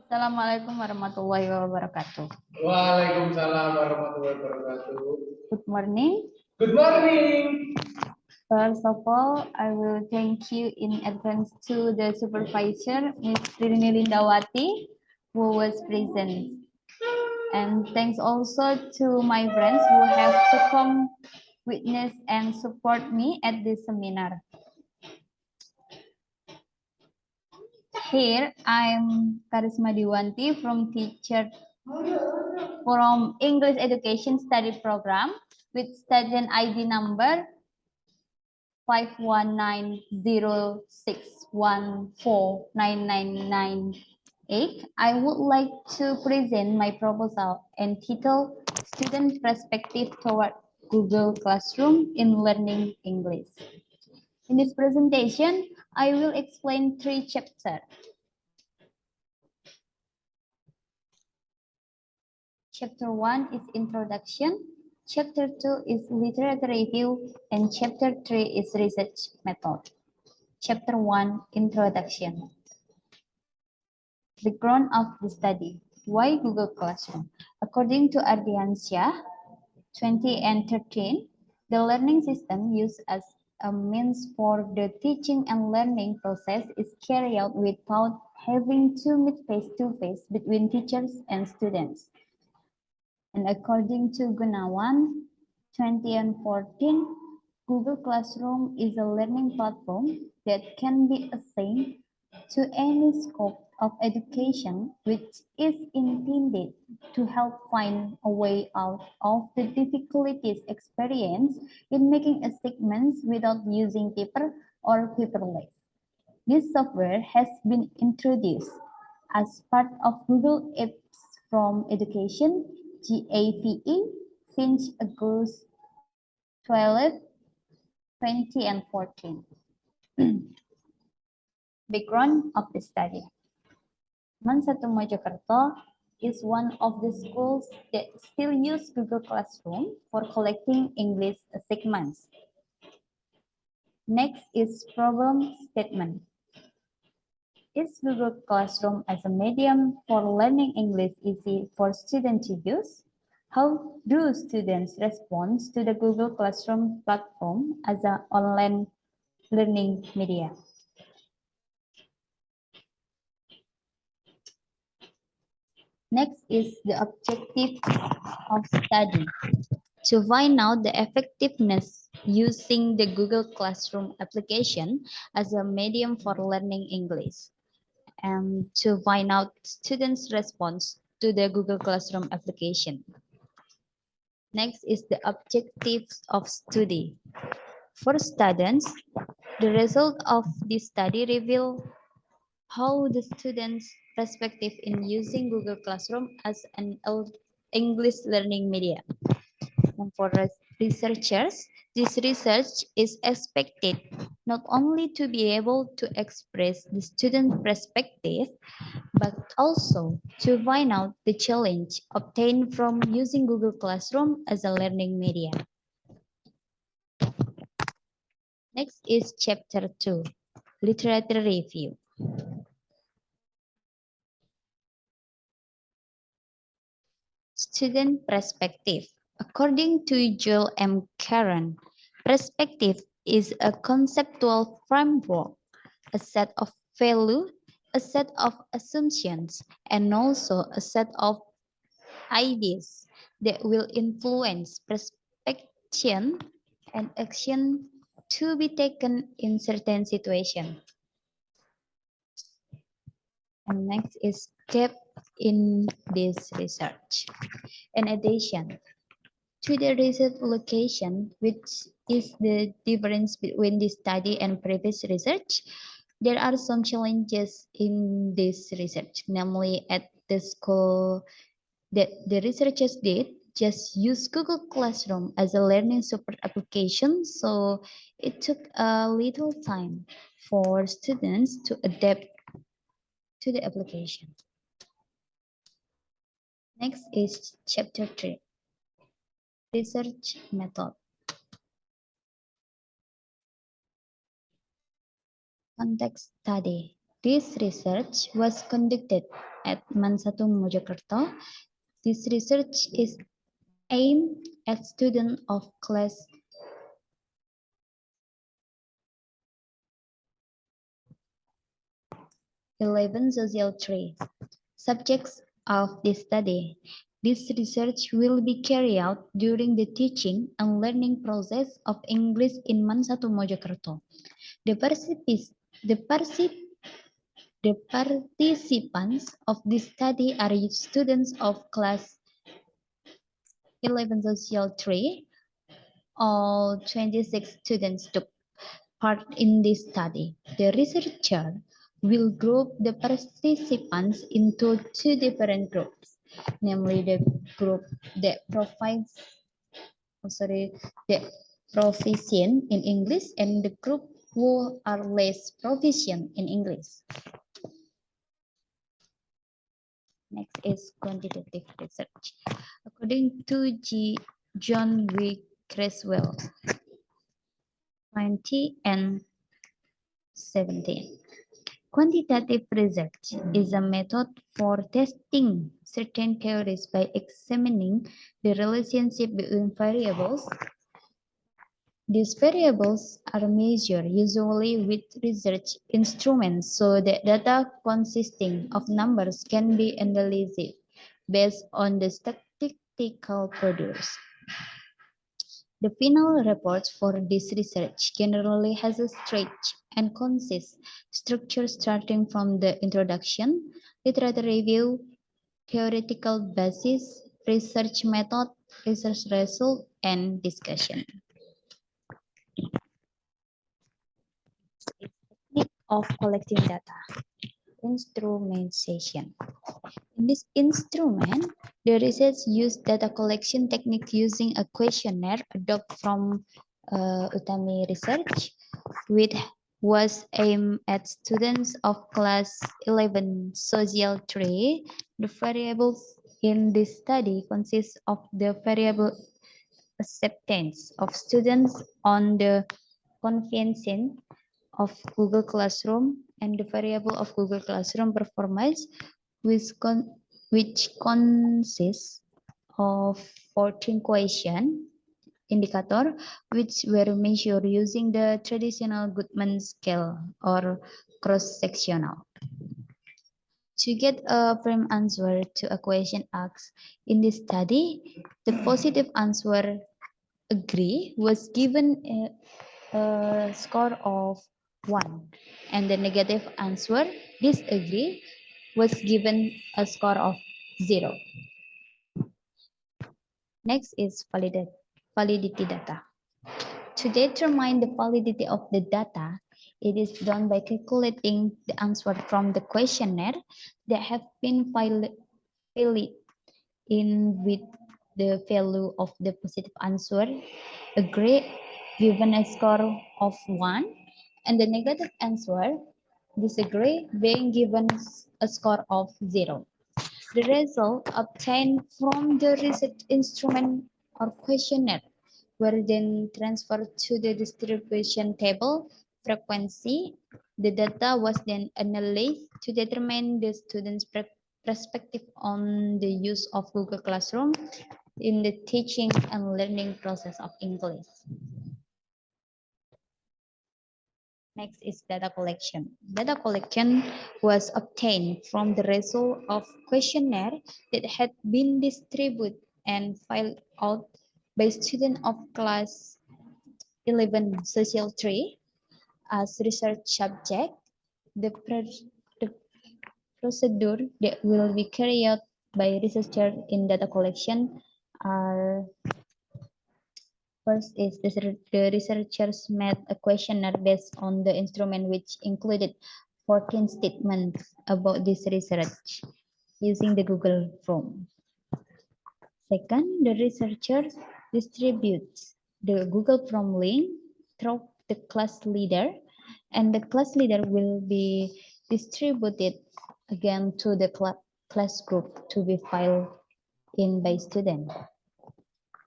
Assalamualaikum warahmatullahi wabarakatuh. Waalaikumsalam warahmatullahi wabarakatuh. Good morning. Good morning. First of all, I will thank you in advance to the supervisor, Ms. Rini Lindawati, who was present. And thanks also to my friends who have to come witness and support me at this seminar. Here, I'm KHARISMA Dywanti from English Education Study Program with student ID number 51906149998. I would like to present my proposal entitled Student Perspective Toward Google Classroom in Learning English. In this presentation, I will explain 3 chapters. Chapter 1 is Introduction, Chapter 2 is Literature Review, and Chapter 3 is Research Method. Chapter 1, Introduction. Background of the study. Why Google Classroom? According to Ardiansyah, 2013, the learning system used as a means for the teaching and learning process is carried out without having to meet face-to-face between teachers and students. And according to Gunawan, 2014, Google Classroom is a learning platform that can be assigned to any scope of education which is intended to help find a way out of the difficulties experienced in making assignments without using paper or paperless. This software has been introduced as part of Google Apps from Education GAPE since August 12, 2014. Background of the study. Mansatu Mojokerto is one of the schools that still use Google Classroom for collecting English assignments. Next is problem statement. Is Google Classroom as a medium for learning English easy for students to use? How do students respond to the Google Classroom platform as an online learning media? Next is the objective of study. To find out the effectiveness using the Google Classroom application as a medium for learning English, and to find out students' response to the Google Classroom application. Next is the objectives of study. For students, the result of this study reveal how the students' perspective in using Google Classroom as an English learning media. And for researchers, this research is expected not only to be able to express the student perspective, but also to find out the challenge obtained from using Google Classroom as a learning media. Next is Chapter 2, Literature Review. Student perspective. According to Joel M. Karen, perspective is a conceptual framework, a set of values, a set of assumptions, and also a set of ideas that will influence perception and action to be taken in certain situations. And next is depth in this research. In addition to the research location, which is the difference between this study and previous research, there are some challenges in this research, namely at the school that the researchers did just use Google Classroom as a learning support application, so it took a little time for students to adapt to the application. Next is Chapter 3, Research Method. Context study. This research was conducted at Mansatu Mojokerto. This research is aimed at students of class 11 Social 3. Subjects of this study. This research will be carried out during the teaching and learning process of English in Mansatu Mojokerto. The, the participants of this study are students of class 11 Social 3. All 26 students took part in this study. The researcher will group the participants into two different groups, namely the group that provides, the proficient in English and the group who are less proficient in English. Next is quantitative research. According to John W. Creswell, 20 and 17. Quantitative research is a method for testing certain theories by examining the relationship between variables. These variables are measured usually with research instruments so that data consisting of numbers can be analyzed based on the statistical produced. The final report for this research generally has a straight and concise structure starting from the introduction, literature review, theoretical basis, research method, research result, and discussion. Technique of collecting data. Instrumentation. In this instrument, the research used data collection technique using a questionnaire adopted from Utami research, which was aimed at students of class 11 social 3. The variables in this study consist of the variable acceptance of students on the convention of Google Classroom and the variable of Google Classroom performance, which consists of 14 question indicator, which were measured using the traditional Goodman scale or cross-sectional. To get a prime answer to a question asked in this study, the positive answer agree was given a score of 1, and the negative answer disagree was given a score of 0. Next is validity data. To determine the validity of the data, it is done by calculating the answer from the questionnaire that have been filled in with the value of the positive answer, agree, given a score of 1, and the negative answer, disagree, being given a score of 0. The result obtained from the research instrument or questionnaire were then transferred to the distribution table frequency. The data was then analyzed to determine the students' perspective on the use of Google Classroom in the teaching and learning process of English. Next is data collection. Data collection was obtained from the result of questionnaire that had been distributed and filled out by students of class 11 social 3 as research subject. The, the procedure that will be carried out by researchers in data collection are: first is the researchers made a questionnaire based on the instrument, which included 14 statements about this research using the Google form. Second, the researchers distributes the Google form link through the class leader, and the class leader will be distributed again to the class group to be filed in by student.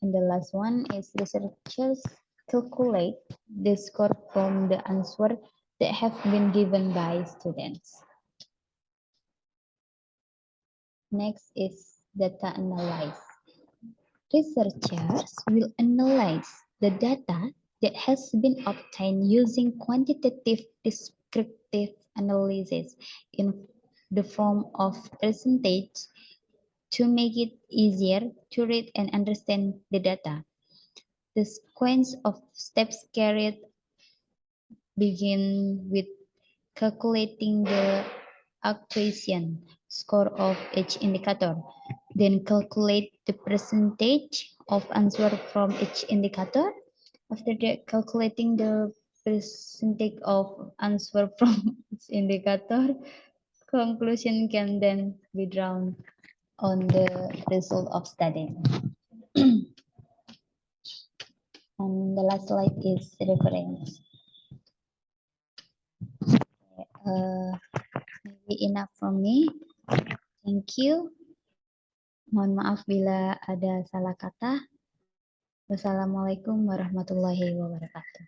And the last one is researchers calculate the score from the answer that have been given by students. Next is data analysis. Researchers will analyze the data that has been obtained using quantitative descriptive analysis in the form of percentage to make it easier to read and understand the data. The sequence of steps carried begin with calculating the accuracy score of each indicator. Then calculate the percentage of answer from each indicator. After that, calculating the percentage of answer from each indicator, conclusion can then be drawn on the result of study. And the last slide is reference. Maybe enough from me. Thank you. Mohon maaf bila ada salah kata. Wassalamualaikum warahmatullahi wabarakatuh.